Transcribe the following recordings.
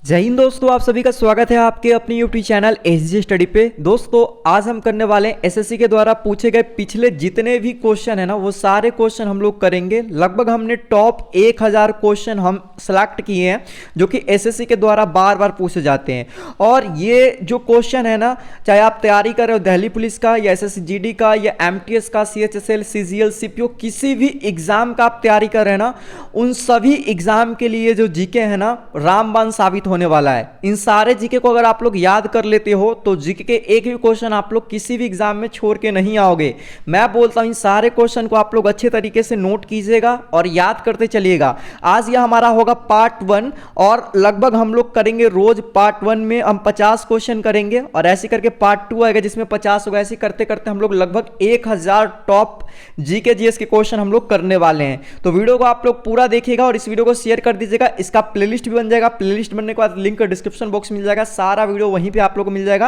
जय हिंद दोस्तों, आप सभी का स्वागत है आपके अपने यूट्यूब चैनल एसजी स्टडी पे। दोस्तों आज हम करने वाले हैं एसएससी के द्वारा पूछे गए पिछले जितने भी क्वेश्चन है ना वो सारे क्वेश्चन हम लोग करेंगे। लगभग हमने टॉप 1000 क्वेश्चन हम सेलेक्ट किए हैं जो कि एसएससी के द्वारा बार बार पूछे जाते हैं। और ये जो क्वेश्चन है ना, चाहे आप तैयारी कर रहे हो दिल्ली पुलिस का या एसएससी जीडी का या एमटीएस का, सीएचएसएल, सीजीएल, सीपीओ, किसी भी एग्जाम का आप तैयारी कर रहे हैं ना, उन सभी एग्जाम के लिए जो जीके है ना रामबाण साबित होने वाला है। इन सारे जीके को अगर आप लोग याद कर लेते हो तो जीके के एक भी क्वेश्चन आप लोग किसी भी एग्जाम में छोड़ के नहीं आओगे। मैं बोलता हूं इन सारे क्वेश्चन को आप लोग अच्छे तरीके से नोट कीजिएगा और याद करते चलिएगा। आज यह हमारा होगा पार्ट 1 और लगभग हम लोग करेंगे रोज पार्ट 1 में हम 50 क्वेश्चन करेंगे और ऐसे करके पार्ट 2 आएगा जिसमें 50 होगा। ऐसे करते करते हम लोग लगभग 1000 टॉप जीके जीएस के क्वेश्चन हम लोग करने वाले हैं। तो वीडियो को आप लोग पूरा देखिएगा और इस वीडियो को शेयर कर दीजिएगा। इसका प्लेलिस्ट भी बन जाएगा। प्लेलिस्ट बनने के बाद लिंक डिस्क्रिप्शन बॉक्स मिल जाएगा, सारा वीडियो वहीं पे आप लोग को मिल जाएगा।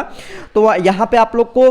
तो यहाँ पे आप लोग को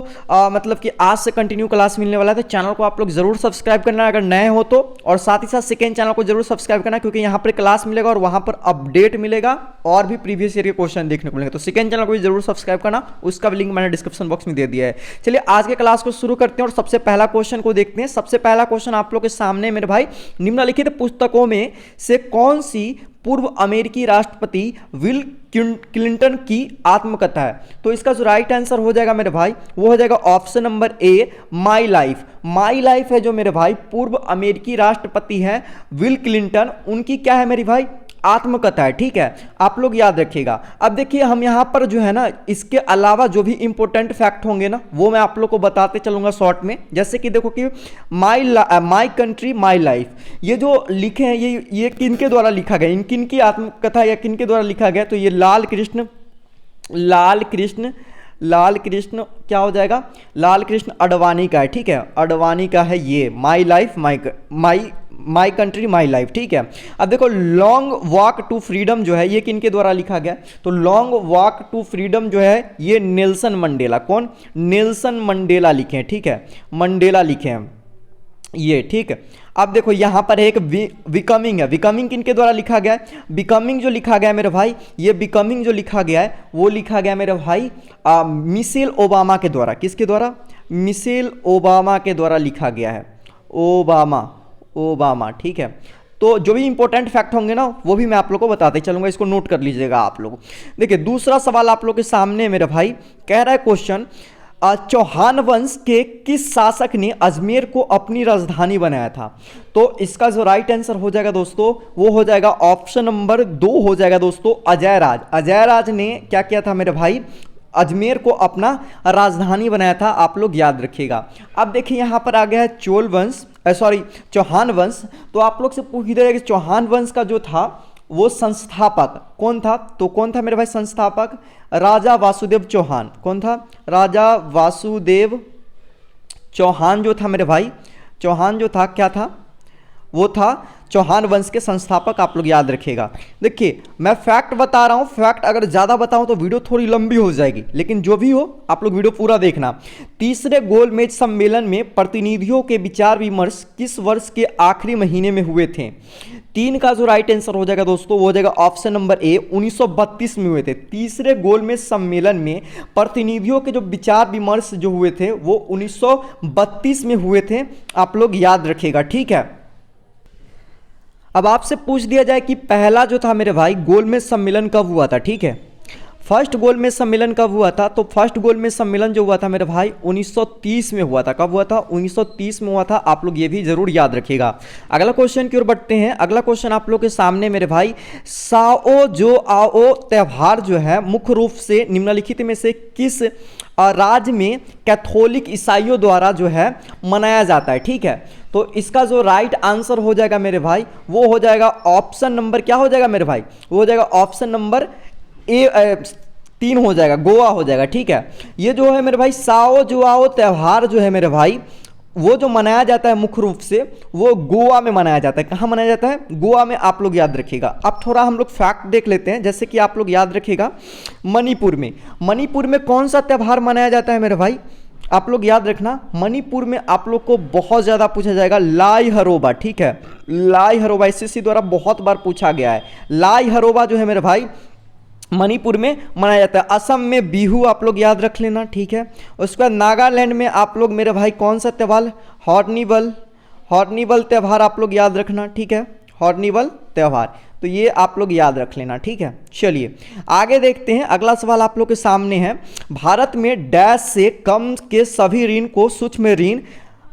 मतलब कि आज से कंटिन्यू क्लास मिलने वाला है। तो चैनल को आप लोग जरूर सब्सक्राइब करना अगर नए हो तो, और साथ ही साथ सेकंड चैनल को जरूर सब्सक्राइब करना क्योंकि यहाँ पर क्लास मिलेगा और वहां पर अपडेट मिलेगा और भी प्रीवियस ईयर के क्वेश्चन देखने को मिलेंगे। तो सेकंड चैनल को भी जरूर सब्सक्राइब करना, उसका भी लिंक मैंने डिस्क्रिप्शन बॉक्स में दे दिया है। चलिए आज के क्लास को शुरू करते हैं और सबसे पहला क्वेश्चन को देखते हैं। सबसे पहला क्वेश्चन आप लोग के सामने मेरे भाई, निम्नलिखित पुस्तकों में से कौन सी पूर्व अमेरिकी राष्ट्रपति विल क्लिंटन की आत्मकथा है? तो इसका जो राइट आंसर हो जाएगा मेरे भाई वो हो जाएगा option number A, my life. My life है जो मेरे भाई पूर्व अमेरिकी राष्ट्रपति हैं विल क्लिंटन, उनकी क्या है मेरी भाई आत्मकथा है। ठीक है, आप लोग याद रखिएगा। अब देखिए हम यहां पर जो है ना इसके अलावा जो भी इंपॉर्टेंट फैक्ट होंगे ना वो मैं आप लोग को बताते चलूंगा शॉर्ट में। जैसे कि देखो कि माई कंट्री माई लाइफ, ये जो लिखे हैं ये किनके द्वारा लिखा गया, इन किन की आत्मकथा या किनके द्वारा लिखा गया? तो ये लाल कृष्ण क्या हो जाएगा, लाल कृष्ण अडवाणी का है। ठीक है, अडवाणी का है ये my life my country my life. ठीक है, अब देखो लॉन्ग वॉक टू फ्रीडम जो है ये किनके द्वारा लिखा गया? तो लॉन्ग वॉक टू फ्रीडम जो है ये नेल्सन मंडेला, कौन? नेल्सन मंडेला लिखे हैं। ठीक है, मंडेला लिखे हैं ये। ठीक है, अब देखो यहां पर एक बिकमिंग है। बिकमिंग किनके द्वारा लिखा गया है? बिकमिंग जो लिखा गया है मेरे भाई, ये बिकमिंग जो लिखा गया है वो लिखा गया मेरे भाई मिशेल ओबामा के द्वारा। किसके द्वारा? मिशेल ओबामा के द्वारा लिखा गया है। ओबामा। ठीक है, तो जो भी इंपॉर्टेंट फैक्ट होंगे ना वो भी मैं आप लोग को बताते चलूंगा, इसको नोट कर लीजिएगा आप लोग। देखिए दूसरा सवाल आप लोग के सामने मेरे भाई कह रहा है क्वेश्चन, चौहान वंश के किस शासक ने अजमेर को अपनी राजधानी बनाया था? तो इसका जो राइट आंसर हो जाएगा दोस्तों वो हो जाएगा ऑप्शन नंबर 2 हो जाएगा दोस्तों, अजयराज। अजयराज ने क्या किया था मेरे भाई, अजमेर को अपना राजधानी बनाया था। आप लोग याद रखिएगा। अब देखिए यहाँ पर आ गया है चौहान वंश। तो आप लोग से पूछ दिया जाएगा कि चौहान वंश का जो था वो संस्थापक कौन था? तो कौन था मेरे भाई संस्थापक? राजा वासुदेव चौहान। कौन था? राजा वासुदेव चौहान जो था मेरे भाई, चौहान जो था क्या था? वो था चौहान वंश के संस्थापक। आप लोग याद रखिएगा। देखिए मैं फैक्ट बता रहा हूं, फैक्ट अगर ज्यादा बताऊं तो वीडियो थोड़ी लंबी हो जाएगी, लेकिन जो भी हो आप लोग वीडियो पूरा देखना। तीसरे गोलमेज सम्मेलन में प्रतिनिधियों के विचार विमर्श किस वर्ष के आखिरी महीने में हुए थे? 3 का जो राइट आंसर हो जाएगा दोस्तों वो हो जाएगा ऑप्शन नंबर ए, 1932 में हुए थे। तीसरे गोलमेज सम्मेलन में प्रतिनिधियों के जो विचार विमर्श जो हुए थे वो 1932 में हुए थे। आप लोग याद रखिएगा। ठीक है, अब आपसे पूछ दिया जाए कि पहला जो था मेरे भाई गोलमेज सम्मेलन कब हुआ था? ठीक है, फर्स्ट गोलमेज सम्मेलन कब हुआ था? तो फर्स्ट गोलमेज सम्मेलन जो हुआ था मेरे भाई 1930 में हुआ था। कब हुआ था? 1930 में हुआ था। आप लोग ये भी जरूर याद रखिएगा। अगला क्वेश्चन की ओर बढ़ते हैं। अगला क्वेश्चन आप लोग के सामने मेरे भाई, साओ जो आओ त्योहार जो है मुख्य रूप से निम्नलिखित में से किस राज्य में कैथोलिक ईसाइयों द्वारा जो है मनाया जाता है? ठीक है, तो इसका जो राइट आंसर हो जाएगा मेरे भाई वो हो जाएगा ऑप्शन नंबर क्या हो जाएगा मेरे भाई? वो हो जाएगा ऑप्शन नंबर ए 3 हो जाएगा, गोवा हो जाएगा। ठीक है, ये जो है मेरे भाई साओ जुआओ त्योहार जो है मेरे भाई वो जो मनाया जाता है मुख्य रूप से वो गोवा में मनाया जाता है। कहाँ मनाया जाता है? गोवा में। आप लोग याद रखिएगा। अब थोड़ा हम लोग फैक्ट देख लेते हैं। जैसे कि आप लोग याद रखिएगा मणिपुर में कौन सा त्यौहार मनाया जाता है मेरे भाई? आप लोग याद रखना, मणिपुर में आप लोग को बहुत ज़्यादा पूछा जाएगा लाई हरोबा। ठीक है, लाई हरोबा एसएससी द्वारा बहुत बार पूछा गया है। लाई हरोबा जो है मेरे भाई मणिपुर में मनाया जाता है। असम में बिहू आप लोग याद रख लेना, ठीक है। उसके बाद नागालैंड में आप लोग मेरे भाई कौन सा त्यौहार, हॉर्निवल, हॉर्निवल त्यौहार आप लोग याद रखना, ठीक है, हॉर्निवल त्यौहार। तो ये आप लोग याद रख लेना, ठीक है। चलिए आगे देखते हैं, अगला सवाल आप लोग के सामने है, भारत में डैश से कम के सभी ऋण को सूक्ष्म ऋण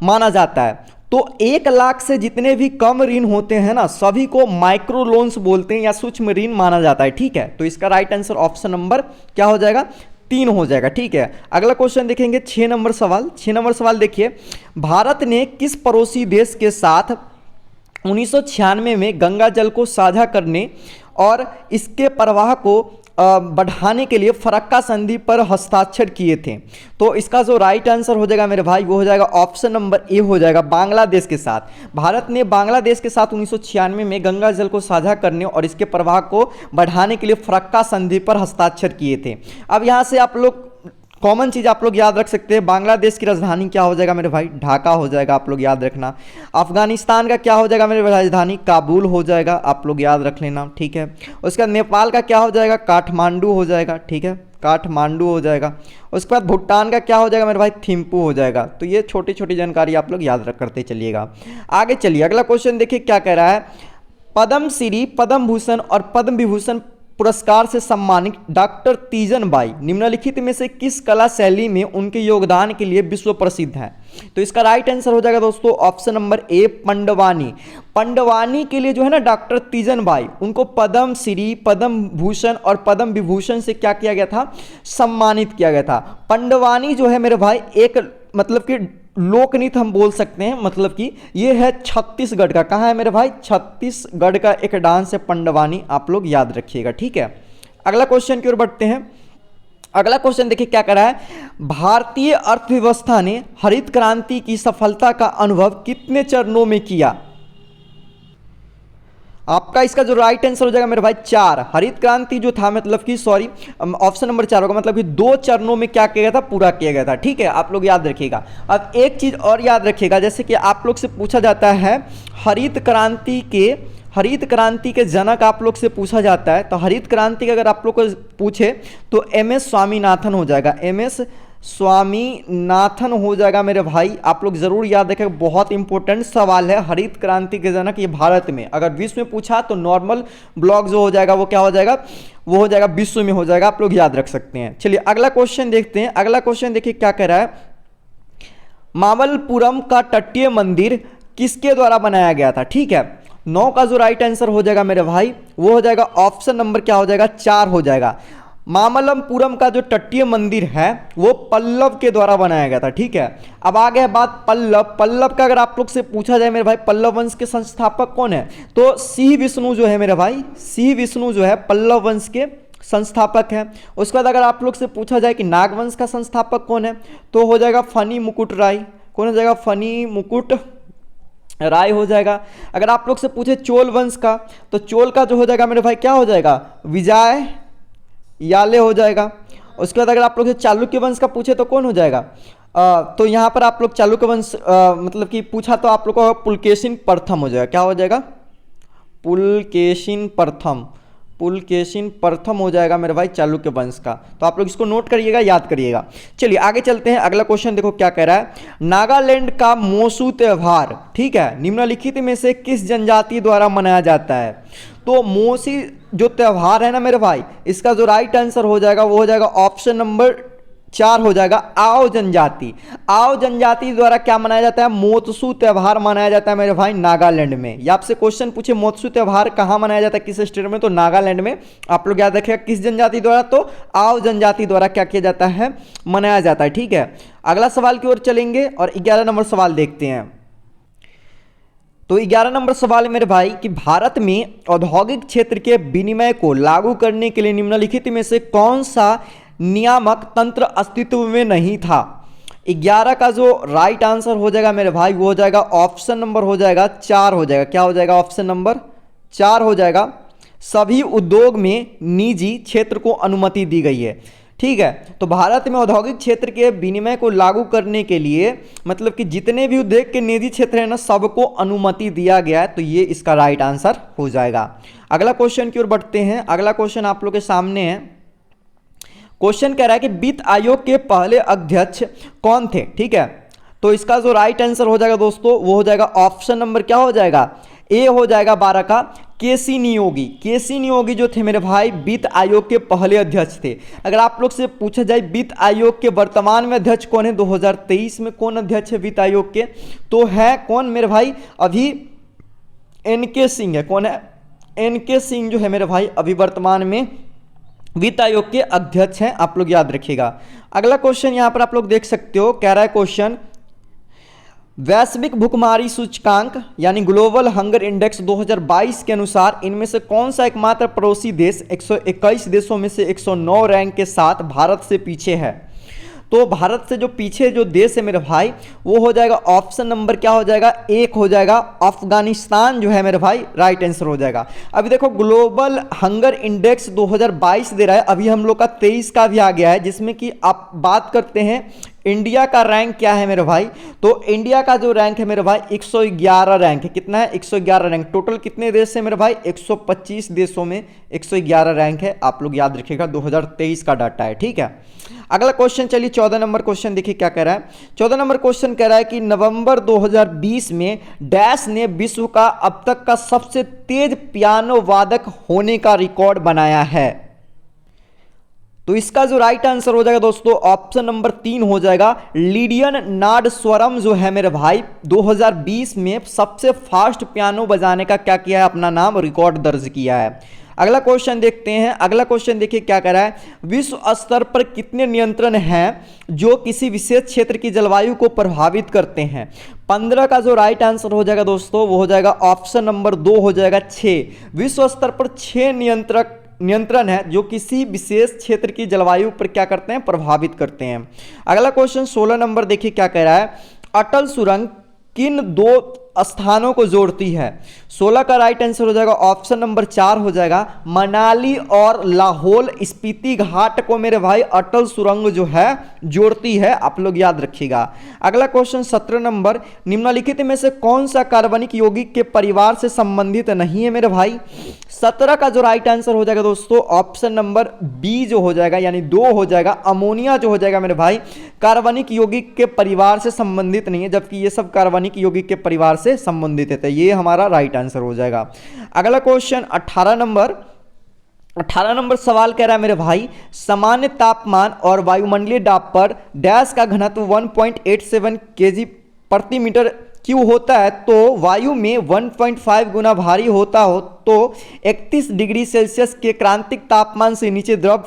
माना जाता है। तो 1 लाख से जितने भी कम ऋण होते हैं ना, सभी को माइक्रो लोन्स बोलते हैं या सूक्ष्म ऋण माना जाता है, ठीक है। तो इसका राइट आंसर ऑप्शन नंबर क्या हो जाएगा, 3 हो जाएगा, ठीक है। अगला क्वेश्चन देखेंगे 6 नंबर सवाल। 6 नंबर सवाल देखिए, भारत ने किस पड़ोसी देश के साथ 1996 में गंगा जल को साझा करने और इसके प्रवाह को बढ़ाने के लिए फरक्का संधि पर हस्ताक्षर किए थे? तो इसका जो राइट आंसर हो जाएगा मेरे भाई वो हो जाएगा ऑप्शन नंबर ए हो जाएगा, बांग्लादेश के साथ। भारत ने बांग्लादेश के साथ 1996 में गंगा जल को साझा करने और इसके प्रवाह को बढ़ाने के लिए फरक्का संधि पर हस्ताक्षर किए थे। अब यहाँ से आप लोग कॉमन चीज़ आप लोग याद रख सकते हैं, बांग्लादेश की राजधानी क्या हो जाएगा मेरे भाई, ढाका हो जाएगा, आप लोग याद रखना। अफगानिस्तान का क्या हो जाएगा मेरे राजधानी, काबुल हो जाएगा, आप लोग याद रख लेना, ठीक है। उसके बाद नेपाल का क्या हो जाएगा, काठमांडू हो जाएगा, ठीक है, काठमांडू हो जाएगा। उसके बाद भूटान का क्या हो जाएगा मेरे भाई, थिम्पू हो जाएगा। तो ये छोटी छोटी जानकारी आप लोग याद रख करते चलिएगा। आगे चलिए अगला क्वेश्चन देखिए क्या कह रहा है, पद्मश्री, पद्म भूषण और पद्म विभूषण पुरस्कार से सम्मानित डॉक्टर तीजन बाई निम्नलिखित में से किस कला शैली में उनके योगदान के लिए विश्व प्रसिद्ध है? तो इसका राइट आंसर हो जाएगा दोस्तों option number A, Pandavani. Pandavani के लिए जो है ना डॉक्टर तीजन बाई, उनको पद्म श्री, पद्म भूषण और पद्म विभूषण से क्या किया गया था, सम्मानित किया गया था। पंडवानी जो है मेरे भाई एक मतलब कि लोकनृत्य हम बोल सकते हैं, मतलब कि ये है छत्तीसगढ़ का, कहाँ है मेरे भाई, छत्तीसगढ़ का एक डांस है पंडवानी, आप लोग याद रखिएगा, ठीक है। अगला क्वेश्चन की ओर बढ़ते हैं। अगला क्वेश्चन देखिए क्या कर रहा है, भारतीय अर्थव्यवस्था ने हरित क्रांति की सफलता का अनुभव कितने चरणों में किया? आपका इसका जो राइट आंसर हो जाएगा मेरे भाई 4। हरित क्रांति जो था मतलब कि सॉरी ऑप्शन नंबर 4 होगा, मतलब कि 2 चरणों में क्या किया गया था, पूरा किया गया था, ठीक है, आप लोग याद रखिएगा। अब एक चीज और याद रखिएगा, जैसे कि आप लोग से पूछा जाता है हरित क्रांति के जनक आप लोग से पूछा जाता है, तो हरित क्रांति का अगर आप लोग को पूछे तो MS स्वामीनाथन हो जाएगा, MS स्वामीनाथन हो जाएगा मेरे भाई, आप लोग जरूर याद रखें, बहुत इंपॉर्टेंट सवाल है। हरित क्रांति के जनक ये भारत में, अगर विश्व में पूछा तो नॉर्मल ब्लॉक जो हो जाएगा वो क्या हो जाएगा, वो हो जाएगा विश्व में हो जाएगा, आप लोग याद रख सकते हैं। चलिए अगला क्वेश्चन देखते हैं। अगला क्वेश्चन देखिए क्या कह रहा है, मामल्लपुरम का तटीय मंदिर किसके द्वारा बनाया गया था? ठीक है, 9 का जो राइट आंसर हो जाएगा मेरे भाई वो हो जाएगा ऑप्शन नंबर क्या हो जाएगा, 4 हो जाएगा। मामल्लपुरम का जो तटीय मंदिर है वो पल्लव के द्वारा बनाया गया था, ठीक है। अब आ गया बात पल्लव का अगर आप लोग से पूछा जाए मेरे भाई पल्लव वंश के संस्थापक कौन है, तो सिंह विष्णु जो है मेरे भाई, सिंह विष्णु जो है पल्लव वंश के संस्थापक है। उसके बाद अगर आप लोग से पूछा जाए कि नागवंश का संस्थापक कौन है, तो हो जाएगा फनी मुकुट राय। कौन हो जाएगा, फनी मुकुट राय हो जाएगा। अगर आप लोग से पूछे चोल वंश का, तो चोल का जो हो जाएगा मेरे भाई क्या हो जाएगा, विजय याले हो जाएगा। उसके बाद अगर आप लोग से चालुक्य वंश का पूछे तो कौन हो जाएगा, तो यहाँ पर आप लोग चालुक्य वंश मतलब कि पूछा तो आप लोग को पुलकेशिन प्रथम हो जाएगा। क्या हो जाएगा, पुलकेशिन प्रथम, पुलकेशिन प्रथम हो जाएगा मेरे भाई चालुक्य वंश का। तो आप लोग इसको नोट करिएगा, याद करिएगा। चलिए आगे चलते हैं। अगला क्वेश्चन देखो क्या कह रहा है, नागालैंड का मोसू त्योहार, ठीक है, निम्नलिखित में से किस जनजाति द्वारा मनाया जाता है? तो मोसी जो त्योहार है ना मेरे भाई, इसका जो राइट आंसर हो जाएगा वो हो जाएगा ऑप्शन नंबर 4 हो जाएगा, आओ जनजाति। आओ जनजाति द्वारा क्या मनाया जाता है, मोत्सू त्योहार मनाया जाता है मेरे भाई नागालैंड में। या आपसे क्वेश्चन पूछे मोत्सू त्योहार कहाँ मनाया जाता है, किस स्टेट में, तो नागालैंड में। आप लोग याद रखिएगा किस जनजाति द्वारा, तो आओ जनजाति द्वारा क्या किया जाता है, मनाया जाता है, ठीक है। अगला सवाल की ओर चलेंगे और 11 नंबर सवाल देखते हैं। तो 11 नंबर सवाल मेरे भाई कि भारत में औद्योगिक क्षेत्र के विनिमय को लागू करने के लिए निम्नलिखित में से कौन सा नियामक तंत्र अस्तित्व में नहीं था? 11 का जो राइट आंसर हो जाएगा मेरे भाई वो हो जाएगा ऑप्शन नंबर हो जाएगा 4 हो जाएगा। क्या हो जाएगा, ऑप्शन नंबर 4 हो जाएगा। सभी उद्योग में निजी क्षेत्र को अनुमति दी गई है। ठीक है। तो भारत में औद्योगिक क्षेत्र के विनिमय को लागू करने के लिए मतलब कि जितने भी उद्योग के निजी क्षेत्र है ना, सबको अनुमति दिया गया है। तो ये इसका राइट आंसर हो जाएगा। अगला क्वेश्चन की ओर बढ़ते हैं। अगला क्वेश्चन आप लोग के सामने है। क्वेश्चन कह रहा है कि वित्त आयोग के पहले अध्यक्ष कौन थे। ठीक है, तो इसका जो राइट आंसर हो जाएगा दोस्तों वो हो जाएगा ऑप्शन नंबर क्या हो जाएगा, ए हो जाएगा 12 का केसी नियोगी। केसी नियोगी जो थे मेरे भाई वित्त आयोग के पहले अध्यक्ष थे। अगर आप लोग से पूछा जाए वित्त आयोग के वर्तमान में अध्यक्ष कौन है, 2023 में कौन अध्यक्ष है वित्त आयोग के, तो है कौन मेरे भाई, अभी एनके सिंह है। कौन है, एनके सिंह जो है मेरे भाई अभी वर्तमान में वित्त आयोग के अध्यक्ष हैं, आप लोग याद रखिएगा। अगला क्वेश्चन यहां पर आप लोग देख सकते हो, कह रहा है क्वेश्चन वैश्विक भुखमरी सूचकांक यानी ग्लोबल हंगर इंडेक्स 2022 के अनुसार इनमें से कौन सा एकमात्र पड़ोसी देश 121 देशों में से 109 रैंक के साथ भारत से पीछे है। तो भारत से जो पीछे जो देश है मेरे भाई वो हो जाएगा ऑप्शन नंबर क्या हो जाएगा, एक हो जाएगा अफगानिस्तान जो है मेरे भाई राइट आंसर हो जाएगा। अभी देखो ग्लोबल हंगर इंडेक्स 2022 दे रहा है, अभी हम लोग का 23 का भी आ गया है, जिसमें कि आप बात करते हैं इंडिया का रैंक क्या है मेरे भाई। तो इंडिया का जो रैंक है मेरे भाई 111 रैंक है। कितना है, 111 रैंक। टोटल कितने देश है मेरे भाई, 125 देशों में 111 रैंक है। आप लोग याद रखिएगा 2023 का डाटा है। ठीक है, अगला क्वेश्चन चलिए 14 नंबर क्वेश्चन देखिए क्या कह रहा है। 14 नंबर क्वेश्चन कह रहा है कि नवंबर 2020 में डैश ने विश्व का अब तक का सबसे तेज पियानो वादक होने का रिकॉर्ड बनाया है। तो इसका जो राइट आंसर हो जाएगा दोस्तों ऑप्शन नंबर 3 हो जाएगा लिडियन नादस्वरम जो है मेरे भाई 2020 में सबसे फास्ट पियानो बजाने का क्या किया है, अपना नाम रिकॉर्ड दर्ज किया है। अगला क्वेश्चन देखते हैं। अगला क्वेश्चन देखिए क्या कह रहा है, विश्व स्तर पर कितने नियंत्रण हैं जो किसी विशेष क्षेत्र की जलवायु को प्रभावित करते हैं। 15 का जो राइट आंसर हो जाएगा दोस्तों वो हो जाएगा ऑप्शन नंबर 2 हो जाएगा 6। विश्व स्तर पर 6 नियंत्रण है जो किसी विशेष क्षेत्र की जलवायु पर क्या करते हैं, प्रभावित करते हैं। अगला क्वेश्चन 16 नंबर देखिए क्या कह रहा है, अटल सुरंग किन 2 स्थानों को जोड़ती है। 16 का राइट आंसर हो जाएगा ऑप्शन नंबर 4 हो जाएगा मनाली और लाहौल स्पीति घाट को मेरे भाई अटल सुरंग जो है जोड़ती है, आप लोग याद रखिएगा। अगला क्वेश्चन 17 नंबर, निम्नलिखित में से कौन सा कार्बनिक यौगिक के परिवार से संबंधित नहीं है मेरे भाई। 17 का जो राइट आंसर हो जाएगा दोस्तों ऑप्शन नंबर बी जो हो जाएगा यानी 2 हो जाएगा अमोनिया जो हो जाएगा मेरे भाई कार्बनिक यौगिक के परिवार से संबंधित नहीं है, जबकि ये सब कार्बनिक यौगिक के परिवार से संबंधित है। तो ये हमारा राइट आंसर हो जाएगा। अगला क्वेश्चन 18 नंबर सवाल कह रहा है मेरे भाई सामान्य तापमान और वायुमंडलीय दाब पर डैश का घनत्व 1.87 केजी प्रति मीटर क्यों होता है। तो वायु में 1.5 गुना भारी होता हो तो 31 डिग्री सेल्सियस के क्रांतिक तापमान से नीचे द्रव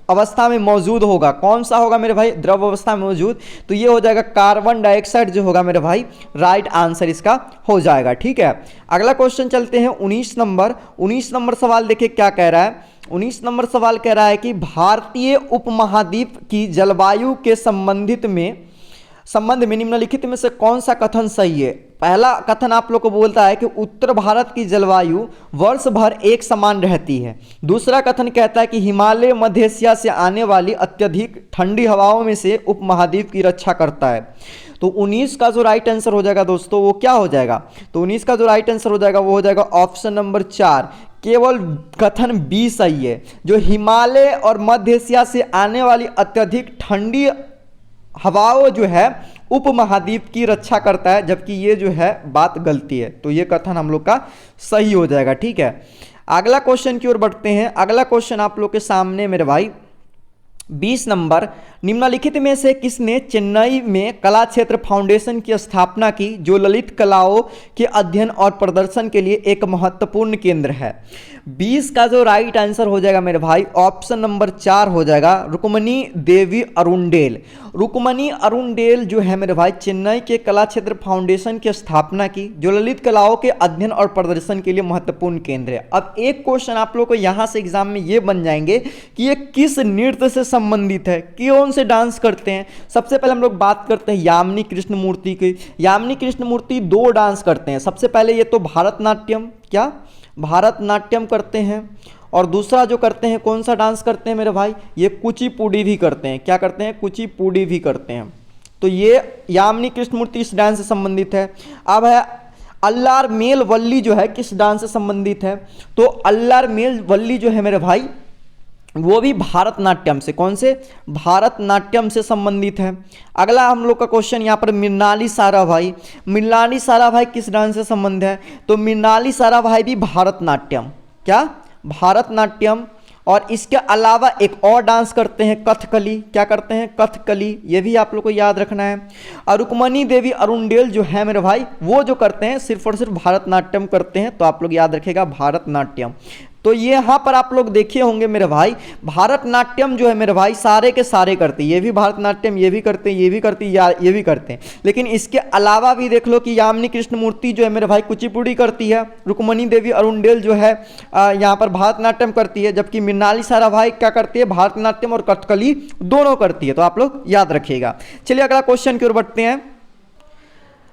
अवस्था में मौजूद होगा। कौन सा होगा मेरे भाई, द्रव अवस्था में मौजूद, तो ये हो जाएगा कार्बन डाइऑक्साइड जो होगा मेरे भाई राइट आंसर इसका हो जाएगा। ठीक है, अगला क्वेश्चन चलते हैं 19 नंबर सवाल देखिए क्या कह रहा है। 19 नंबर सवाल कह रहा है कि भारतीय उपमहाद्वीप की जलवायु के संबंध में निम्नलिखित में से कौन सा कथन सही है। पहला कथन आप लोग को बोलता है कि उत्तर भारत की जलवायु वर्ष भर एक समान रहती है। दूसरा कथन कहता है कि हिमालय मध्य एशिया से आने वाली अत्यधिक ठंडी हवाओं में से उपमहाद्वीप की रक्षा करता है। तो 19 का जो राइट आंसर हो जाएगा दोस्तों वो क्या हो जाएगा, तो 19 का जो राइट आंसर हो जाएगा वो हो जाएगा ऑप्शन नंबर 4 केवल कथन बी सही है, जो हिमालय और मध्य एशिया से आने वाली अत्यधिक ठंडी हवाओं जो है उपमहाद्वीप की रक्षा करता है, जबकि ये जो है बात गलती है। तो ये कथन हम लोग का सही हो जाएगा। ठीक है, अगला क्वेश्चन की ओर बढ़ते हैं। अगला क्वेश्चन आप लोग के सामने मेरे भाई 20 नंबर, निम्नलिखित में से किसने चेन्नई में कला क्षेत्र फाउंडेशन की स्थापना की जो ललित कलाओं के अध्ययन और प्रदर्शन के लिए एक महत्वपूर्ण केंद्र है। 20 का जो राइट आंसर हो जाएगा मेरे भाई ऑप्शन नंबर 4 हो जाएगा रुक्मणी देवी अरुणडेल। रुक्मणी अरुणडेल जो है मेरे भाई चेन्नई के कला क्षेत्र फाउंडेशन की स्थापना की जो ललित कलाओं के अध्ययन और प्रदर्शन के लिए महत्वपूर्ण केंद्र है। अब एक क्वेश्चन आप लोग को यहाँ से एग्जाम में ये बन जाएंगे कि ये किस नृत्य से संबंधित है, कौन से डांस करते हैं। सबसे पहले हम लोग बात करते हैं यामिनी कृष्ण मूर्ति की। यामिनी कृष्ण मूर्ति 2 डांस करते हैं। सबसे पहले ये तो भारतनाट्यम करते हैं और दूसरा जो करते हैं कौन सा डांस करते हैं मेरे भाई, ये कुचिपुड़ी भी करते हैं। क्या करते हैं, कुचिपुड़ी भी करते हैं। तो ये यामिनी कृष्णमूर्ति इस डांस से संबंधित है। अब है अल्लार मेल वल्ली जो है किस डांस से संबंधित है, तो अल्लार मेल वल्ली जो है मेरे भाई वो भी भारतनाट्यम से, कौन से, भारतनाट्यम से संबंधित है। अगला हम लोग का क्वेश्चन यहाँ पर मृणाली साराभाई, मृणाली साराभाई किस डांस से संबंध है, तो मृणाली साराभाई भी भारतनाट्यम, क्या, भारतनाट्यम। और इसके अलावा एक और डांस करते हैं कथकली, क्या करते हैं, कथकली, ये भी आप लोग को याद रखना है। और रुक्मणी देवी अरुणडेल जो है मेरे भाई वो जो करते हैं सिर्फ और सिर्फ भारतनाट्यम करते हैं, तो आप लोग याद रखेगा भारतनाट्यम। तो ये यहाँ पर आप लोग देखे होंगे मेरे भाई, भारतनाट्यम जो है मेरे भाई सारे के सारे करते हैं, ये भी भारतनाट्यम, ये भी करते हैं, ये भी करते हैं, ये भी करते हैं। लेकिन इसके अलावा भी देख लो कि यामिनी कृष्णमूर्ति जो है मेरे भाई कुचिपुड़ी करती है, रुक्मणी देवी अरुणडेल जो है यहाँ पर भारतनाट्यम करती है, जबकि मृणाली साराभाई क्या करती है, भारतनाट्यम और कथकली दोनों करती है। तो आप लोग याद रखिएगा। चलिए अगला क्वेश्चन की ओर बढ़ते हैं।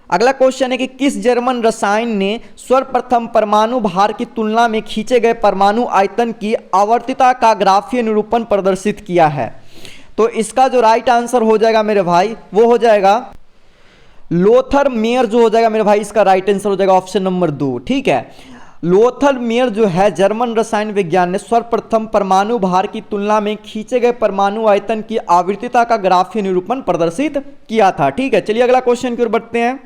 अगला क्वेश्चन है कि किस जर्मन रसायन ने सर्वप्रथम परमाणु भार की तुलना में खींचे गए परमाणु आयतन की आवर्तता का ग्राफीय निरूपण प्रदर्शित किया है। तो इसका जो राइट आंसर हो जाएगा मेरे भाई वो हो जाएगा लोथर मेयर जो हो जाएगा मेरे भाई, इसका राइट आंसर हो जाएगा ऑप्शन नंबर 2। ठीक है, लोथर मेयर जो है जर्मन रसायन विज्ञान ने सर्वप्रथम परमाणु भार की तुलना में खींचे गए परमाणु आयतन की आवर्तता का ग्राफीय निरूपण प्रदर्शित किया था। ठीक है, चलिए अगला क्वेश्चन की ओर बढ़ते हैं।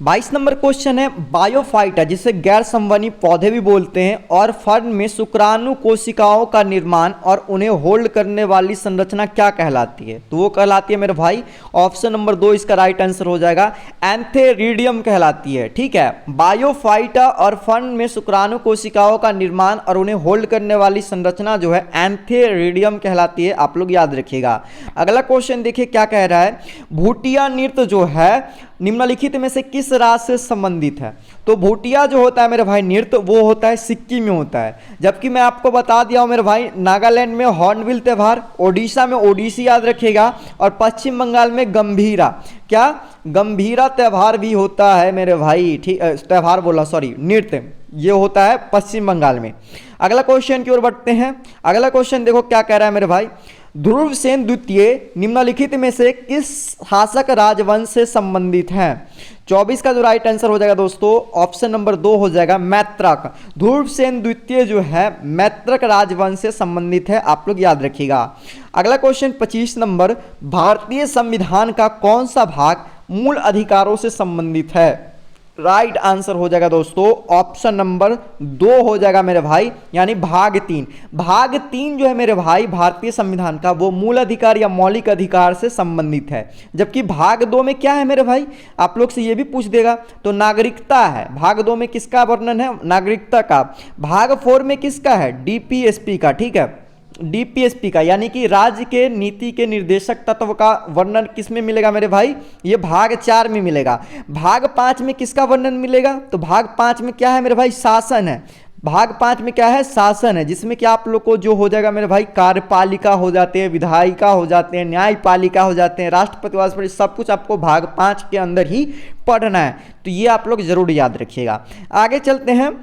22 नंबर क्वेश्चन है बायोफाइटा, जिसे गैर संवहनी पौधे भी बोलते हैं, और फर्न में शुक्राणु कोशिकाओं का निर्माण और उन्हें होल्ड करने वाली संरचना क्या कहलाती है, तो वो कहलाती है मेरे भाई ऑप्शन नंबर 2 इसका राइट आंसर हो जाएगा एंथेरिडियम कहलाती है। ठीक है, बायोफाइटा और फर्न में शुक्राणु कोशिकाओं का निर्माण और उन्हें होल्ड करने वाली संरचना जो है एंथेरिडियम कहलाती है, आप लोग याद रखिएगा। अगला क्वेश्चन देखिए क्या कह रहा है, भूटिया नृत्य जो है निम्नलिखित में से किस राज्य से संबंधित है, तो भूटिया जो होता है मेरे भाई नृत्य वो होता है सिक्किम में होता है, जबकि मैं आपको बता दिया हूं मेरे भाई नागालैंड में हॉर्नबिल त्यौहार, ओडिशा में ओडिसी याद रखिएगा, और पश्चिम बंगाल में गंभीरा, क्या, गंभीरा त्यौहार भी होता है मेरे भाई। ठीक, त्यौहार बोला सॉरी, नृत्य ये होता है पश्चिम बंगाल में। अगला क्वेश्चन की ओर बढ़ते हैं। अगला क्वेश्चन देखो क्या कह रहा है मेरे भाई, ध्रुवसेन द्वितीय निम्नलिखित में से किस शासक राजवंश से संबंधित हैं। 24 का जो राइट आंसर हो जाएगा दोस्तों ऑप्शन नंबर 2 हो जाएगा मैत्रक। ध्रुवसेन द्वितीय जो है मैत्रक राजवंश से संबंधित है, आप लोग याद रखिएगा। अगला क्वेश्चन 25 नंबर, भारतीय संविधान का कौन सा भाग मूल अधिकारों से संबंधित है, राइट आंसर हो जाएगा दोस्तों ऑप्शन नंबर 2 हो जाएगा मेरे भाई, यानी भाग 3। भाग 3 जो है मेरे भाई भारतीय संविधान का वो मूल अधिकार या मौलिक अधिकार से संबंधित है, जबकि भाग 2 में क्या है मेरे भाई, आप लोग से ये भी पूछ देगा, तो नागरिकता है। भाग 2 में किसका वर्णन है, नागरिकता का। भाग 4 में किसका है, डीपीएसपी का। ठीक है, डीपीएसपी का, यानी कि राज्य के नीति के निर्देशक तत्व का वर्णन किस में मिलेगा मेरे भाई, ये भाग 4 में मिलेगा। भाग 5 में किसका वर्णन मिलेगा, तो भाग 5 में क्या है मेरे भाई, शासन है। भाग 5 में क्या है, शासन है, जिसमें कि आप लोग को जो हो जाएगा मेरे भाई कार्यपालिका हो जाते हैं, विधायिका हो जाते हैं, न्यायपालिका हो जाते हैं, राष्ट्रपति वाष्ट्रपति, सब कुछ आपको भाग 5 के अंदर ही पढ़ना है। तो ये आप लोग जरूर याद रखिएगा। आगे चलते हैं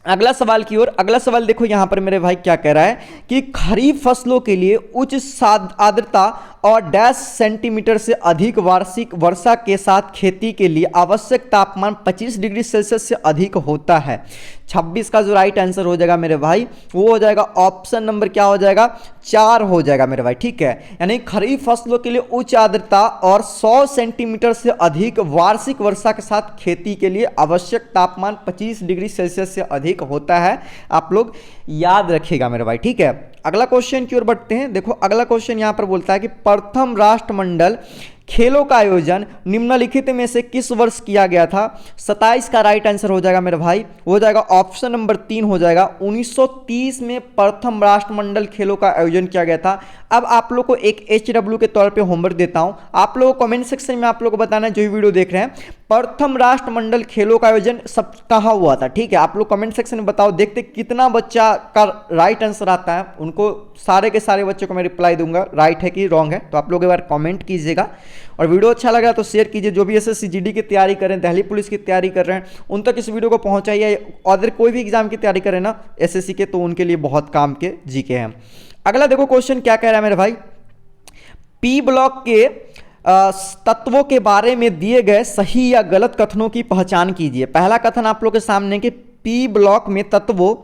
अगला सवाल की ओर। अगला सवाल देखो यहां पर मेरे भाई क्या कह रहा है कि खरीफ फसलों के लिए उच्च आर्द्रता और डैश सेंटीमीटर से अधिक वार्षिक वर्षा के साथ खेती के लिए आवश्यक तापमान 25 डिग्री सेल्सियस से अधिक होता है। 26 का जो राइट आंसर हो जाएगा मेरे भाई वो हो जाएगा ऑप्शन नंबर क्या हो जाएगा, 4 हो जाएगा मेरे भाई। ठीक है, यानी खरीफ फसलों के लिए उच्च आर्द्रता और 100 सेंटीमीटर से अधिक वार्षिक वर्षा के साथ खेती के लिए आवश्यक तापमान 25 डिग्री सेल्सियस से अधिक होता है, आप लोग याद रखिएगा मेरे भाई। ठीक है, अगला क्वेश्चन की ओर बढ़ते हैं। देखो अगला क्वेश्चन यहां पर बोलता है कि प्रथम राष्ट्रमंडल खेलों का आयोजन निम्नलिखित में से किस वर्ष किया गया था। 27 का राइट आंसर हो जाएगा मेरे भाई, हो जाएगा ऑप्शन नंबर 3 हो जाएगा। 1930 में प्रथम राष्ट्रमंडल खेलों का आयोजन किया गया था। अब आप लोग को एक HW के तौर पे होमवर्क देता हूं, आप लोगों को कमेंट सेक्शन में आप लोग को बताना है जो भी वीडियो देख रहे हैं, प्रथम राष्ट्रमंडल खेलों का आयोजन सब कहाँ हुआ था। ठीक है, आप लोग कमेंट सेक्शन में बताओ, देखते कितना बच्चा का राइट आंसर आता है, उनको सारे के सारे बच्चों को मैं रिप्लाई दूंगा राइट है कि रॉन्ग है, तो आप लोग एक बार कमेंट कीजिएगा। और वीडियो अच्छा लग रहा है तो शेयर कीजिए। जो भी एसएससी जीडी की तैयारी कर रहे हैं, दिल्ली पुलिस की तैयारी कर रहे हैं, उन तक इस वीडियो को पहुंचाइए। अदर कोई भी एग्जाम की तैयारी करें ना एसएससी के, तो उनके लिए बहुत काम के जीके हैं। अगला देखो क्वेश्चन क्या कह रहा है मेरे भाई, पी ब्लॉक के तत्वों के बारे में दिए गए सही या गलत कथनों की पहचान कीजिए। पहला कथन आप लोग के सामने कि पी ब्लॉक में तत्वों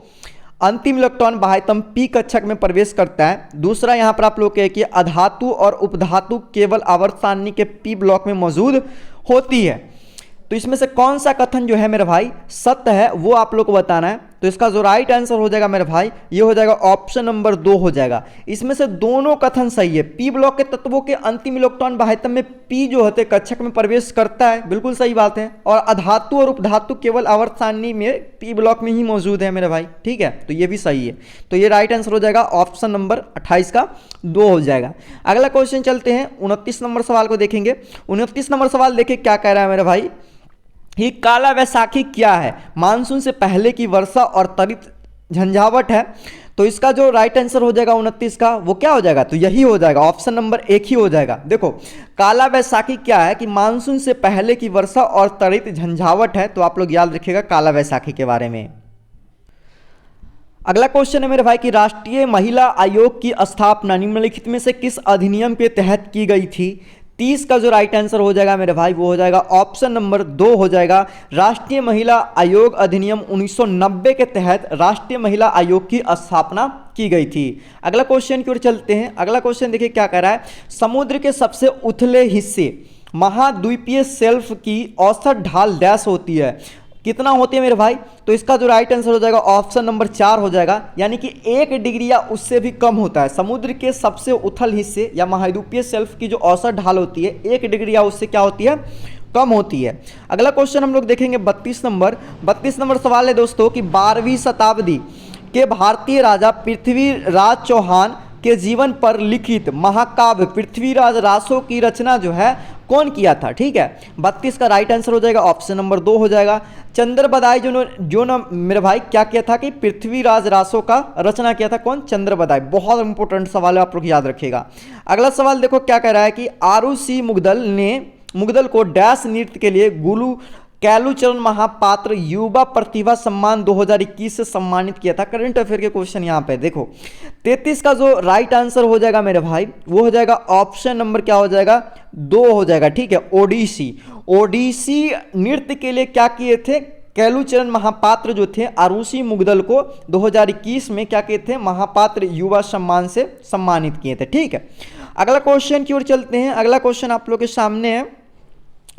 अंतिम इलेक्ट्रॉन बाह्यतम पी कक्षक में प्रवेश करता है। दूसरा यहां पर आप लोग कहे कि अधातु और उपधातु केवल आवर्त सारणी के पी ब्लॉक में मौजूद होती है। तो इसमें से कौन सा कथन जो है मेरे भाई सत्य है वो आप लोग को बताना है। तो इसका जो राइट आंसर हो जाएगा मेरे भाई ये हो जाएगा ऑप्शन नंबर 2 हो जाएगा। इसमें से दोनों कथन सही है। पी ब्लॉक के तत्वों के अंतिम इलेक्ट्रॉन बाह्यतम में पी जो होते कक्षक में प्रवेश करता है, बिल्कुल सही बात है। और अधातु और उपधातु केवल आवर्त सारणी में पी ब्लॉक में ही मौजूद है मेरे भाई, ठीक है, तो ये भी सही है। तो ये राइट आंसर हो जाएगा ऑप्शन नंबर 28 का 2 हो जाएगा। अगला क्वेश्चन चलते हैं 29 नंबर सवाल को देखेंगे। 29 नंबर सवाल देखिए क्या कह रहा है मेरे भाई, ये काला वैसाखी क्या है? मानसून से पहले की वर्षा और त्वरित झंझावट है। तो इसका जो राइट आंसर हो जाएगा 29 का वो क्या हो जाएगा, तो यही हो जाएगा, ऑप्शन नंबर 1 ही हो जाएगा। देखो काला वैसाखी क्या है कि मानसून से पहले की वर्षा और त्वरित झंझावट है। तो आप लोग याद रखिएगा काला वैसाखी के बारे में। अगला क्वेश्चन है मेरे भाई कि राष्ट्रीय महिला आयोग की स्थापना निम्नलिखित में से किस अधिनियम के तहत की गई थी? 30 का जो राइट आंसर हो जाएगा मेरे भाई वो हो जाएगा ऑप्शन नंबर 2 हो जाएगा। राष्ट्रीय महिला आयोग अधिनियम 1990 के तहत राष्ट्रीय महिला आयोग की स्थापना की गई थी। अगला क्वेश्चन की ओर चलते हैं। अगला क्वेश्चन देखिए क्या कह रहा है, समुद्र के सबसे उथले हिस्से महाद्वीपीय शेल्फ की औसत ढाल डैश होती है, कितना होती है मेरे भाई? तो इसका जो राइट आंसर हो जाएगा ऑप्शन नंबर 4 हो जाएगा, यानी कि 1 डिग्री या उससे भी कम होता है। समुद्र के सबसे उथल हिस्से या महाद्वीपीय शेल्फ की जो औसत ढाल होती है 1 डिग्री या उससे क्या होती है, कम होती है। अगला क्वेश्चन हम लोग देखेंगे 32 नंबर। 32 नंबर सवाल है दोस्तों कि 12वीं शताब्दी के भारतीय राजा पृथ्वीराज चौहान के जीवन पर लिखित महाकाव्य पृथ्वीराज रासो की रचना जो है कौन किया था? ठीक है, 32 का राइट आंसर हो जाएगा ऑप्शन नंबर 2 हो जाएगा। चंद्रबदाई जो ना मेरे भाई क्या किया था कि पृथ्वीराज रासो का रचना किया था, कौन? चंद्रबदाई। बहुत इंपॉर्टेंट सवाल है, आप लोग याद रखिएगा। अगला सवाल देखो क्या कह रहा है कि आरुषि मुगदल को डैश नृत्य के लिए गुरु कैलूचरण महापात्र युवा प्रतिभा सम्मान 2021 से सम्मानित किया था। करंट अफेयर के क्वेश्चन यहाँ पे देखो 33 का जो राइट आंसर हो जाएगा मेरे भाई वो हो जाएगा ऑप्शन नंबर क्या हो जाएगा 2 हो जाएगा, ठीक है। ओडिसी नृत्य के लिए क्या किए थे? कैलूचरण महापात्र जो थे आरुषि मुगदल को 2021 में क्या किए थे? महापात्र युवा सम्मान से सम्मानित किए थे, ठीक है। अगला क्वेश्चन की ओर चलते हैं। अगला क्वेश्चन आप लोग के सामने है,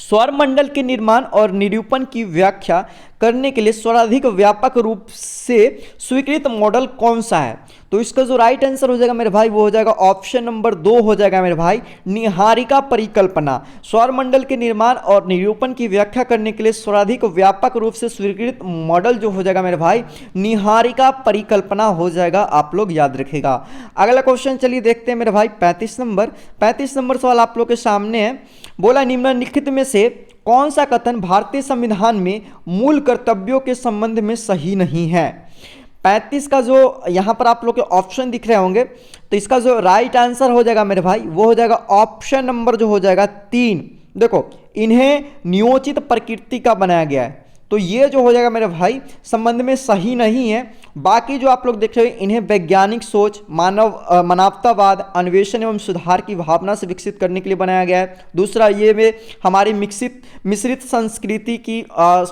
स्वरमंडल के निर्माण और निरूपण की व्याख्या करने के लिए सर्वाधिक व्यापक रूप से स्वीकृत मॉडल कौन सा है? तो इसका जो राइट आंसर हो जाएगा मेरे भाई वो हो जाएगा ऑप्शन नंबर 2 हो जाएगा मेरे भाई, निहारिका परिकल्पना। स्वरमंडल के निर्माण और निरूपण की व्याख्या करने के लिए सर्वाधिक व्यापक रूप से स्वीकृत मॉडल जो हो जाएगा मेरे भाई निहारिका परिकल्पना हो जाएगा, आप लोग याद रखेगा। अगला क्वेश्चन चलिए देखते हैं मेरे भाई 35 नंबर सवाल आप लोग के सामने है। बोला निम्नलिखित में से कौन सा कथन भारतीय संविधान में मूल कर्तव्यों के संबंध में सही नहीं है? 35 का जो यहाँ पर आप लोग के ऑप्शन दिख रहे होंगे, तो इसका जो राइट आंसर हो जाएगा मेरे भाई वो हो जाएगा ऑप्शन नंबर जो हो जाएगा 3। देखो इन्हें नियोजित प्रकृति का बनाया गया है, तो ये जो हो जाएगा मेरे भाई संबंध में सही नहीं है। बाकी जो आप लोग देख रहे हैं इन्हें वैज्ञानिक सोच, मानवतावाद, अन्वेषण एवं सुधार की भावना से विकसित करने के लिए बनाया गया है। दूसरा ये में हमारी मिश्रित संस्कृति की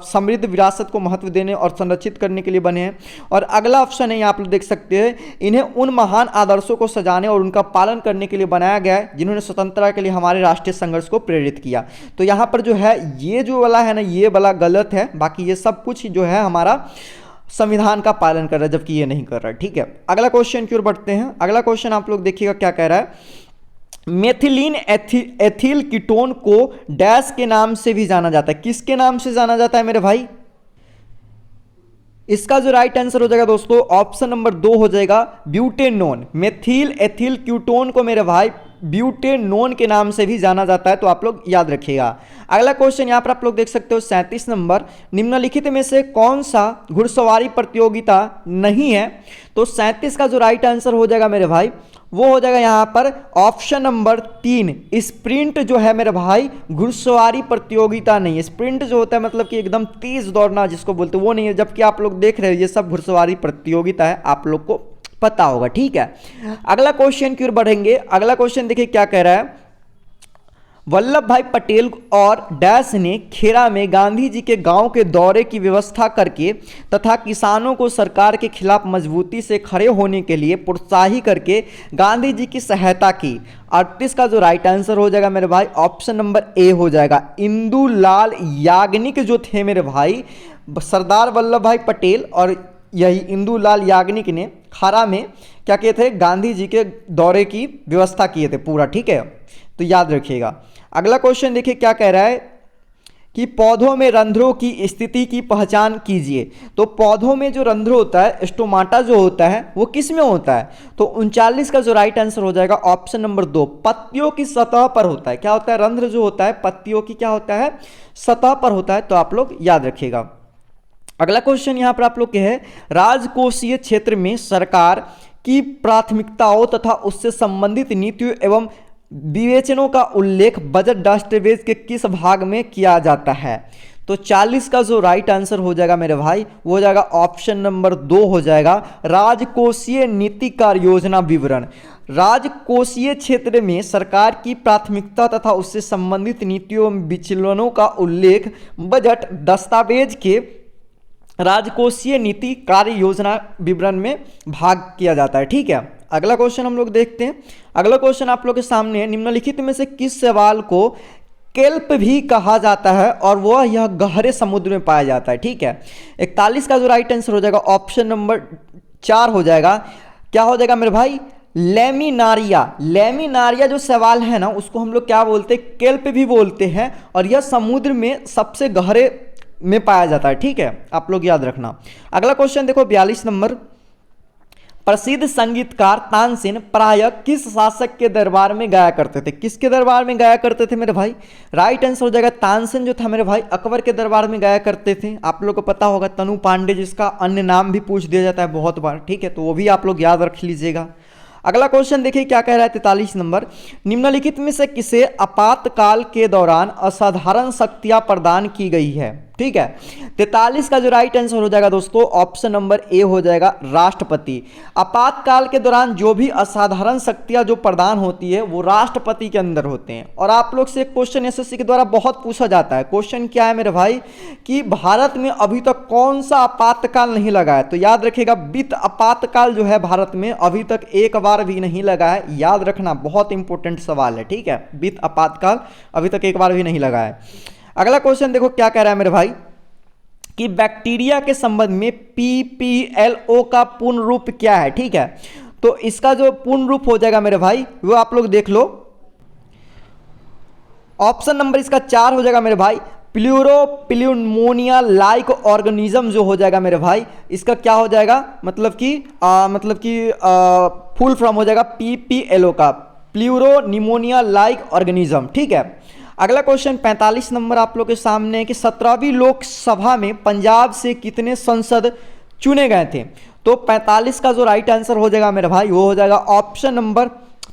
समृद्ध विरासत को महत्व देने और संरक्षित करने के लिए बने हैं। और अगला ऑप्शन है यहाँ आप लोग देख सकते हैं, इन्हें उन महान आदर्शों को सजाने और उनका पालन करने के लिए बनाया गया है जिन्होंने स्वतंत्रता के लिए हमारे राष्ट्रीय संघर्ष को प्रेरित किया। तो यहाँ पर जो है ये जो वाला है ना ये वाला गलत है, बाकी ये सब कुछ जो है हमारा संविधान का पालन कर रहा है, जबकि ये नहीं कर रहा है, ठीक है। अगला क्वेश्चन की ओर बढ़ते हैं। अगला क्वेश्चन आप लोग देखिएगा क्या कह रहा है, मेथिलीन एथिल कीटोन को डैश के नाम से भी जाना जाता है। किसके नाम से जाना जाता है मेरे भाई? इसका जो राइट आंसर हो जाएगा दोस्तों ऑप्शन नंबर 2 हो जाएगा, ब्यूटेनोन। मेथिल एथिल कीटोन को मेरे भाई ब्यूटेनोन के नाम से भी जाना जाता है, तो आप लोग याद रखिएगा। अगला क्वेश्चन यहाँ पर आप लोग देख सकते हो 37 नंबर, निम्नलिखित में से कौन सा घुड़सवारी प्रतियोगिता नहीं है? तो 37 का जो राइट आंसर हो जाएगा मेरे भाई वो हो जाएगा यहाँ पर ऑप्शन नंबर 3, स्प्रिंट जो है मेरे भाई घुड़सवारी प्रतियोगिता नहीं है। स्प्रिंट जो होता है मतलब कि एकदम तेज दौड़ना जिसको बोलते हैं वो नहीं है, जबकि आप लोग देख रहे हो ये सब घुड़सवारी प्रतियोगिता है, आप लोग को पता होगा। ठीक है, अगला क्वेश्चन की ओर बढ़ेंगे। अगला क्वेश्चन देखिए क्या कह रहा है, वल्लभ भाई पटेल और डैश ने खेड़ा में गांधी जी के गांव के दौरे की व्यवस्था करके तथा किसानों को सरकार के खिलाफ मजबूती से खड़े होने के लिए प्रोत्साहित करके गांधी जी की सहायता की। 38 का जो राइट आंसर हो जाएगा मेरे भाई ऑप्शन नंबर ए हो जाएगा। इंदुलाल याग्निक जो थे मेरे भाई, सरदार वल्लभ भाई पटेल और यही इंदुलाल याग्निक ने खारा में क्या किए थे, गांधी जी के दौरे की व्यवस्था किए थे पूरा। ठीक है, तो याद रखिएगा। अगला क्वेश्चन देखिए क्या कह रहा है कि पौधों में रंध्रों की स्थिति की पहचान कीजिए। तो पौधों में जो रंध्र होता है, स्टोमाटा जो होता है, वो किस में होता है? तो 39 का जो राइट आंसर हो जाएगा ऑप्शन नंबर 2, पत्तियों की सतह पर होता है। क्या होता है? रंध्र जो होता है पत्तियों की क्या होता है, सतह पर होता है, तो आप लोग याद रखिएगा। अगला क्वेश्चन यहां पर आप लोग के है, राजकोषीय क्षेत्र में सरकार की प्राथमिकताओं तथा उससे संबंधित नीतियों एवं विवेचनों का उल्लेख बजट दस्तावेज के किस भाग में किया जाता है? तो 40 का जो राइट आंसर हो जाएगा मेरे भाई वो हो जाएगा ऑप्शन नंबर 2 हो जाएगा, राजकोषीय नीति कार्य योजना विवरण। राजकोषीय क्षेत्र में सरकार की प्राथमिकता तथा उससे संबंधित नीतियों एवं विचलनों का उल्लेख बजट दस्तावेज के राजकोषीय नीति कार्य योजना विवरण में भाग किया जाता है। ठीक है, अगला क्वेश्चन हम लोग देखते हैं। अगला क्वेश्चन आप लोग के सामने है, निम्नलिखित में से किस शैवाल को केल्प भी कहा जाता है और वह यह गहरे समुद्र में पाया जाता है? ठीक है, 41 का जो राइट आंसर हो जाएगा ऑप्शन नंबर 4 हो जाएगा। क्या हो जाएगा मेरे भाई? लेमिनारिया। लेमिनारिया जो शैवाल है ना उसको हम लोग क्या बोलते हैं? केल्प भी बोलते हैं, और यह समुद्र में सबसे गहरे में पाया जाता है। ठीक है, आप लोग याद रखना। अगला क्वेश्चन देखो 42 नंबर, प्रसिद्ध संगीतकार तानसेन प्रायः किस शासक के दरबार में गाया करते थे? किसके दरबार में गाया करते थे मेरे भाई? राइट आंसर हो जाएगा तानसेन जो था मेरे भाई अकबर के दरबार में गाया करते थे। आप लोग को पता होगा तनु पांडे जिसका अन्य नाम भी पूछ दिया जाता है बहुत बार। ठीक है, तो वो भी आप लोग याद रख लीजिएगा। अगला क्वेश्चन देखिए क्या कह रहा है 43 नंबर, निम्नलिखित में से किसे आपातकाल के दौरान असाधारण शक्तियां प्रदान की गई है? ठीक है, 43 का जो राइट आंसर हो जाएगा दोस्तों ऑप्शन नंबर ए हो जाएगा, राष्ट्रपति। आपातकाल के दौरान जो भी असाधारण शक्तियां जो प्रदान होती है वो राष्ट्रपति के अंदर होते हैं। और आप लोग से एक क्वेश्चन एसएससी के द्वारा बहुत पूछा जाता है, क्वेश्चन क्या है मेरे भाई कि भारत में अभी तक कौन सा आपातकाल नहीं लगा है? तो याद रखिएगा वित्त आपातकाल जो है भारत में अभी तक एक बार भी नहीं लगा है। याद रखना, बहुत इंपॉर्टेंट सवाल है। ठीक है, वित्त आपातकाल अभी तक एक बार भी नहीं लगा है। अगला क्वेश्चन देखो क्या कह रहा है मेरे भाई कि बैक्टीरिया के संबंध में PPLO का पूर्ण रूप क्या है? ठीक है, तो इसका जो पूर्ण रूप हो जाएगा मेरे भाई वो आप लोग देख लो, ऑप्शन नंबर इसका 4 हो जाएगा मेरे भाई, प्ल्यूरोप्ल्यूमोनिया लाइक ऑर्गेनिज्म जो हो जाएगा मेरे भाई इसका क्या हो जाएगा, मतलब कि फुल फॉर्म हो जाएगा PPLO का, प्ल्यूरोनिमोनिया लाइक ऑर्गेनिज्म। ठीक है, अगला क्वेश्चन 45 नंबर आप लोग के सामने है कि 17वीं लोकसभा में पंजाब से कितने सांसद चुने गए थे? तो 45 का जो राइट आंसर हो जाएगा मेरे भाई वो हो जाएगा ऑप्शन नंबर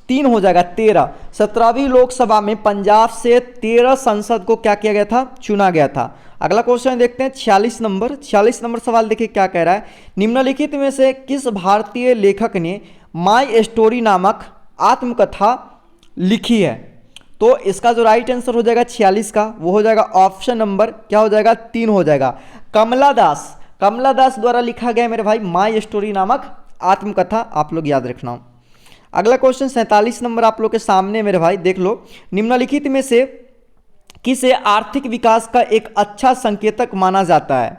3 हो जाएगा, 13। 17वीं लोकसभा में पंजाब से 13 सांसद को क्या किया गया था? चुना गया था। अगला क्वेश्चन देखते हैं 46 नंबर। 46 नंबर सवाल देखिए क्या कह रहा है, निम्नलिखित में से किस भारतीय लेखक ने माई स्टोरी नामक आत्मकथा लिखी है? तो इसका जो राइट आंसर हो जाएगा 46 का वो हो जाएगा ऑप्शन नंबर क्या हो जाएगा? 3 हो जाएगा, कमला दास। कमला दास द्वारा लिखा गया मेरे भाई माई स्टोरी नामक आत्मकथा, आप लोग याद रखना। अगला क्वेश्चन 47 नंबर आप लोग के सामने मेरे भाई देख लो, निम्नलिखित में से किसे आर्थिक विकास का एक अच्छा संकेतक माना जाता है?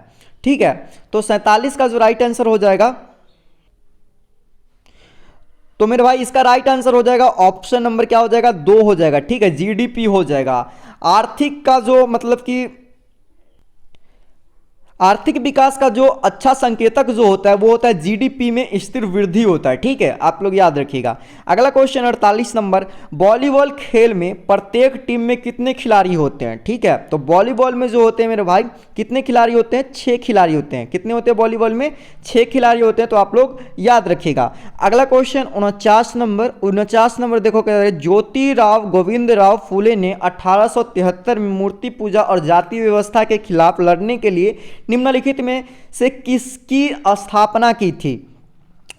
ठीक है, तो 47 का जो राइट आंसर हो जाएगा तो मेरे भाई इसका राइट आंसर हो जाएगा ऑप्शन नंबर क्या हो जाएगा? 2 हो जाएगा। ठीक है, GDP हो जाएगा। आर्थिक का जो मतलब कि आर्थिक विकास का जो अच्छा संकेतक जो होता है वो होता है जीडीपी में स्थिर वृद्धि होता है, ठीक है, आप लोग याद रखिएगा। अगला क्वेश्चन 48 नंबर, वॉलीबॉल खेल में प्रत्येक टीम में कितने खिलाड़ी होते हैं, ठीक है। तो वॉलीबॉल में जो होते हैं मेरे भाई कितने खिलाड़ी होते हैं, 6 खिलाड़ी होते हैं। कितने होते हैं वॉलीबॉल में, 6 खिलाड़ी होते हैं, तो आप लोग याद रखिएगा। अगला क्वेश्चन 49 नंबर देखो क्या है, ज्योतिराव गोविंद राव फूले ने 1873 में मूर्ति पूजा और जाति व्यवस्था के खिलाफ लड़ने के लिए निम्नलिखित में से किसकी स्थापना की थी।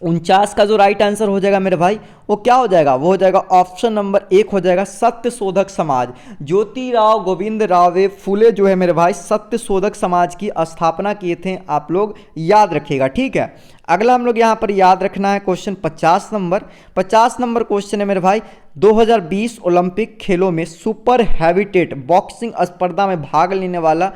49 का जो राइट आंसर हो जाएगा मेरे भाई वो क्या हो जाएगा, वो हो जाएगा ऑप्शन नंबर 1 हो जाएगा सत्य शोधक समाज। ज्योतिराव गोविंद राव फूले जो है मेरे भाई सत्य शोधक समाज की स्थापना किए थे, आप लोग याद रखिएगा, ठीक है। अगला हम लोग यहाँ पर याद रखना है क्वेश्चन 50 नंबर क्वेश्चन है मेरे भाई, 2020 ओलंपिक खेलों में सुपर हैवीटेट बॉक्सिंग स्पर्धा में भाग लेने वाला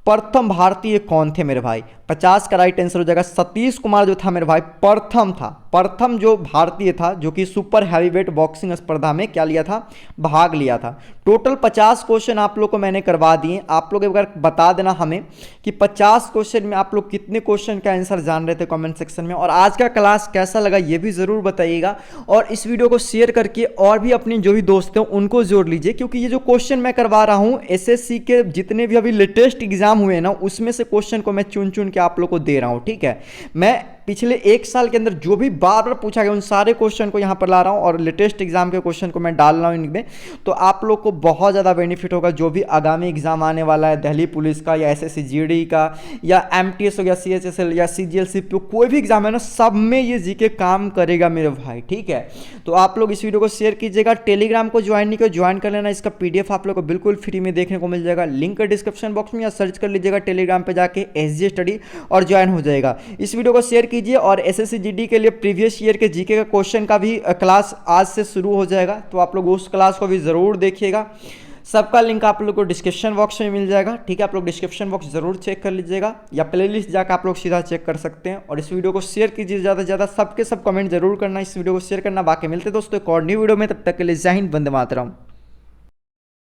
प्रथम भारतीय कौन थे मेरे भाई। 50 का राइट आंसर हो जाएगा सतीश कुमार जो था मेरे भाई प्रथम जो भारतीय था जो कि सुपर हैवीवेट बॉक्सिंग स्पर्धा में क्या लिया था, भाग लिया था। टोटल 50 क्वेश्चन आप लोग को मैंने करवा दिए। आप लोग एक बार बता देना हमें कि 50 क्वेश्चन में आप लोग कितने क्वेश्चन का आंसर जान रहे थे कमेंट सेक्शन में, और आज का क्लास कैसा लगा ये भी ज़रूर बताइएगा। और इस वीडियो को शेयर करके और भी अपने जो भी दोस्त हैं उनको जोड़ लीजिए, क्योंकि ये जो क्वेश्चन मैं करवा रहा हूँ एसएससी के जितने भी अभी लेटेस्ट एग्जाम हुए ना उसमें से क्वेश्चन को मैं चुन चुन के आप लोग को दे रहा हूं, ठीक है। मैं पिछले 1 साल के अंदर जो भी बार बार पूछा गया उन सारे क्वेश्चन को यहाँ पर ला रहा हूँ और लेटेस्ट एग्जाम के क्वेश्चन को मैं डाल रहा हूँ इनमें, तो आप लोग को बहुत ज़्यादा बेनिफिट होगा। जो भी आगामी एग्जाम आने वाला है दिल्ली पुलिस का या एसएससी जीडी का या एमटीएस हो गया, सीएचएसएल या सीजीएल सीपीओ, कोई भी एग्जाम है ना सब में ये जीके काम करेगा मेरे भाई, ठीक है। तो आप लोग इस वीडियो को शेयर कीजिएगा। टेलीग्राम को ज्वाइन नहीं किया ज्वाइन कर लेना, इसका पीडीएफ आप लोग को बिल्कुल फ्री में देखने को मिल जाएगा। लिंक डिस्क्रिप्शन बॉक्स में या सर्च कर लीजिएगा टेलीग्राम पे जाके एसजी स्टडी और ज्वाइन हो जाएगा। इस वीडियो को शेयर कीजिए और एसएससी जीडी के लिए प्रीवियस ईयर के जीके का क्वेश्चन का भी क्लास आज से शुरू हो जाएगा, तो आप लोग उस क्लास को भी जरूर देखिएगा। सबका लिंक आप लोग को डिस्क्रिप्शन बॉक्स में मिल जाएगा, ठीक है। आप लोग डिस्क्रिप्शन बॉक्स जरूर चेक कर लीजिएगा या प्लेलिस्ट जाकर आप लोग सीधा चेक कर सकते हैं। और इस वीडियो को शेयर कीजिए ज़्यादा से ज़्यादा, सबके सब कमेंट जरूर करना, इस वीडियो को शेयर करना। बाकी मिलते दोस्तों एक और न्यू वीडियो में, तब तक के लिए जय हिंद, वंदे मातरम।